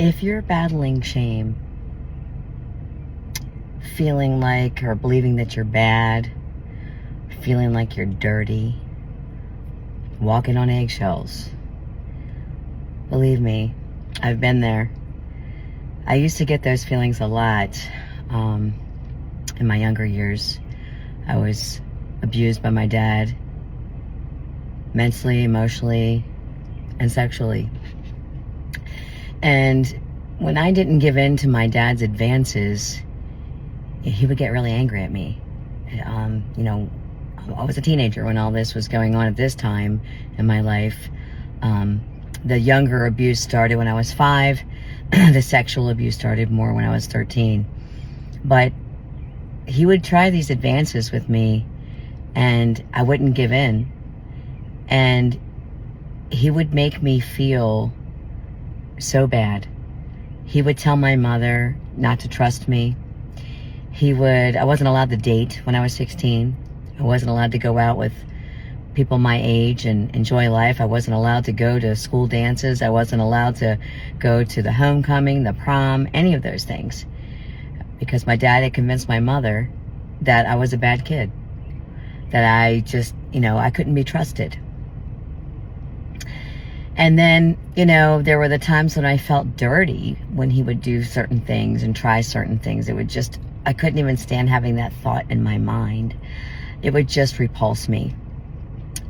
If you're battling shame, feeling like or believing that you're bad, feeling like you're dirty, walking on eggshells, believe me, I've been there. I used to get those feelings a lot in my younger years. I was abused by my dad, mentally, emotionally, and sexually. And when I didn't give in to my dad's advances, he would get really angry at me. I was a teenager when all this was going on at this time in my life. The younger abuse started when I was 5. The sexual abuse started more when I was 13. But he would try these advances with me, and I wouldn't give in. And he would make me feel so bad. He would tell my mother not to trust me. I wasn't allowed to date when I was 16. I wasn't allowed to go out with people my age and enjoy life. I wasn't allowed to go to school dances. I wasn't allowed to go to the homecoming, the prom, any of those things. Because my dad had convinced my mother that I was a bad kid. That I just, I couldn't be trusted. And then, there were the times when I felt dirty when he would do certain things and try certain things. I couldn't even stand having that thought in my mind. It would just repulse me.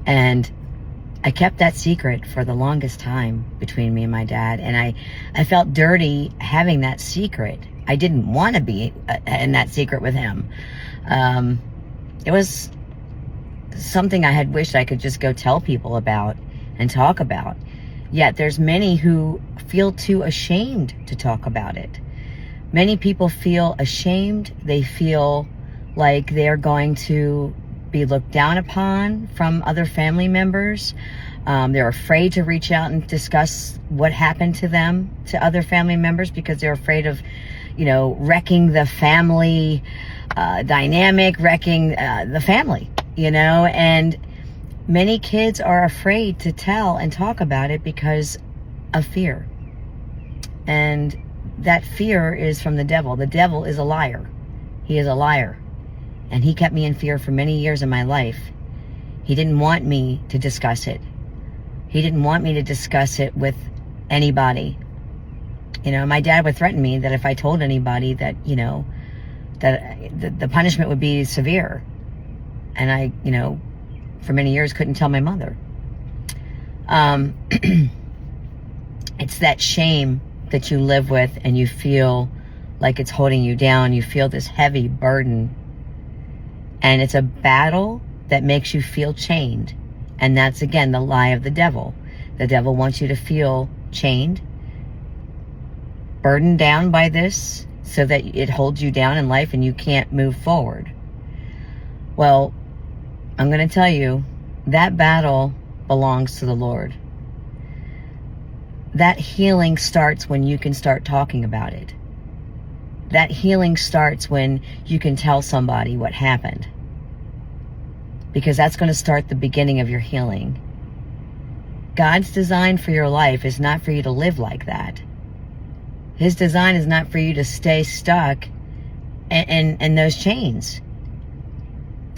And I kept that secret for the longest time between me and my dad. And I felt dirty having that secret. I didn't want to be in that secret with him. It was something I had wished I could just go tell people about and talk about. Yet there's many who feel too ashamed to talk about it. Many people feel ashamed. They feel like they're going to be looked down upon from other family members. They're afraid to reach out and discuss what happened to them to other family members because they're afraid of, wrecking the family dynamic, wrecking the family, and many kids are afraid to tell and talk about it because of fear. And that fear is from the devil. The devil is a liar. He is a liar. And he kept me in fear for many years in my life. He didn't want me to discuss it. He didn't want me to discuss it with anybody. My dad would threaten me that if I told anybody that, that the punishment would be severe. And I, for many years couldn't tell my mother. It's that shame that you live with and you feel like it's holding you down. You feel this heavy burden. And it's a battle that makes you feel chained. And that's, again, the lie of the devil. The devil wants you to feel chained, burdened down by this, so that it holds you down in life and you can't move forward. Well, I'm going to tell you, that battle belongs to the Lord. That healing starts when you can start talking about it. That healing starts when you can tell somebody what happened. Because that's going to start the beginning of your healing. God's design for your life is not for you to live like that. His design is not for you to stay stuck in those chains.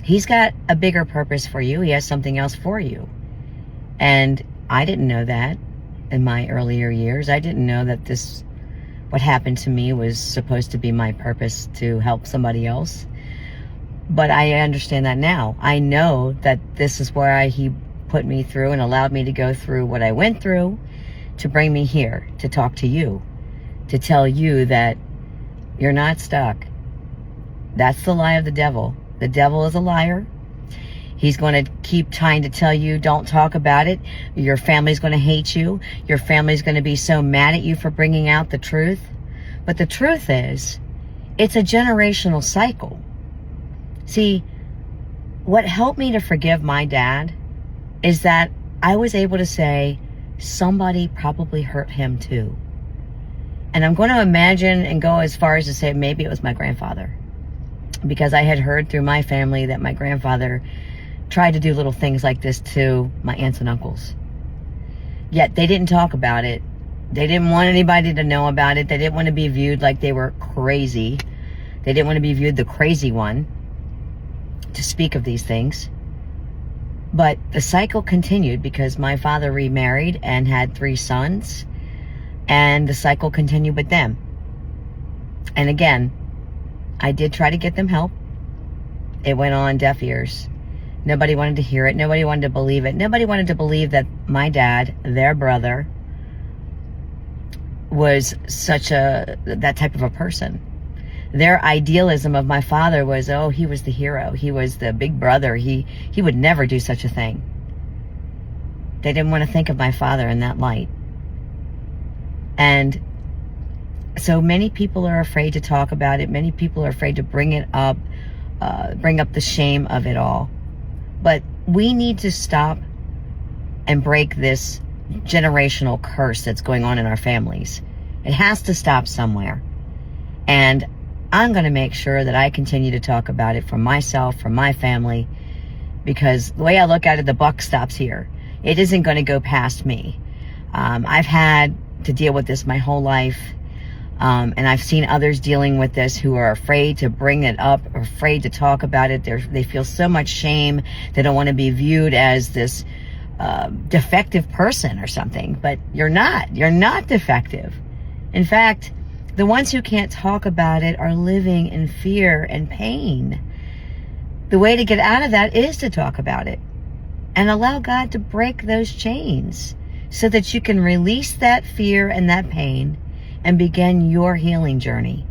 He's got a bigger purpose for you. He has something else for you. And I didn't know that in my earlier years. I didn't know that what happened to me was supposed to be my purpose to help somebody else. But I understand that now. I know that this is where he put me through and allowed me to go through what I went through to bring me here, to talk to you, to tell you that you're not stuck. That's the lie of the devil. The devil is a liar. He's going to keep trying to tell you, don't talk about it. Your family's going to hate you. Your family's going to be so mad at you for bringing out the truth. But the truth is, it's a generational cycle. See, what helped me to forgive my dad is that I was able to say, somebody probably hurt him too. And I'm going to imagine and go as far as to say maybe it was my grandfather. Because I had heard through my family that my grandfather tried to do little things like this to my aunts and uncles. Yet they didn't talk about it. They didn't want anybody to know about it. They didn't want to be viewed like they were crazy. They didn't want to be viewed the crazy one to speak of these things. But the cycle continued because my father remarried and had 3 sons, and the cycle continued with them. And again, I did try to get them help. It went on deaf ears. Nobody wanted to hear it. Nobody wanted to believe it. Nobody wanted to believe that my dad, their brother, was that type of a person. Their idealism of my father was, oh, he was the hero. He was the big brother. He would never do such a thing. They didn't want to think of my father in that light. And so many people are afraid to talk about it. Many people are afraid to bring it up, bring up the shame of it all. But we need to stop and break this generational curse that's going on in our families. It has to stop somewhere. And I'm going to make sure that I continue to talk about it for myself, for my family, because the way I look at it, the buck stops here. It isn't going to go past me. I've had to deal with this my whole life. And I've seen others dealing with this who are afraid to bring it up, or afraid to talk about it. They feel so much shame. They don't want to be viewed as this defective person or something. But you're not. You're not defective. In fact, the ones who can't talk about it are living in fear and pain. The way to get out of that is to talk about it and allow God to break those chains so that you can release that fear and that pain and begin your healing journey.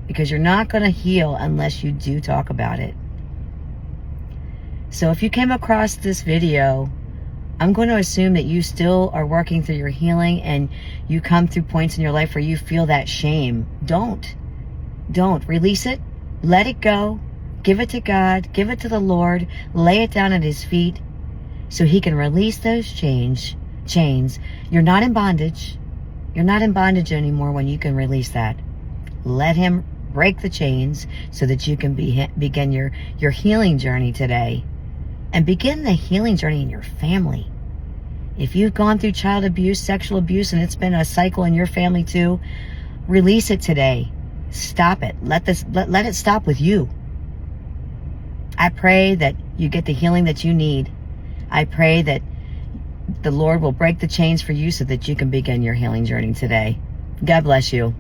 Because you're not going to heal unless you do talk about it. So if you came across this video, I'm going to assume that you still are working through your healing and you come through points in your life where you feel that shame. Don't. Release it. Let it go. Give it to God. Give it to the Lord. Lay it down at His feet so He can release those chains. You're not in bondage. You're not in bondage anymore when you can release that. Let Him break the chains so that you can begin your healing journey today. And begin the healing journey in your family. If you've gone through child abuse, sexual abuse, and it's been a cycle in your family too, release it today. Stop it. Let it stop with you. I pray that you get the healing that you need. I pray that the Lord will break the chains for you so that you can begin your healing journey today. God bless you.